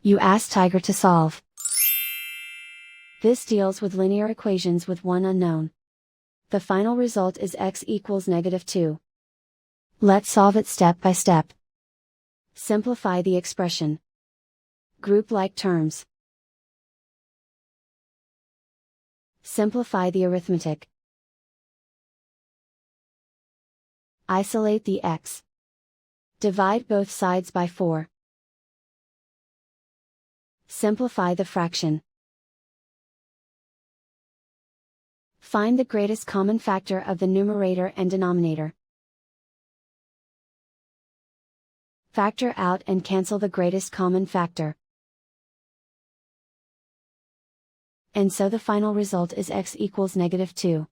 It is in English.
You ask Tiger to solve. This deals with linear equations with one unknown. The final result is x equals -2. Let's solve it step by step. Simplify the expression. Group like terms. Simplify the arithmetic. Isolate the x. Divide both sides by 4. Simplify the fraction. Find the greatest common factor of the numerator and denominator. Factor out and cancel the greatest common factor. And so the final result is x equals -2.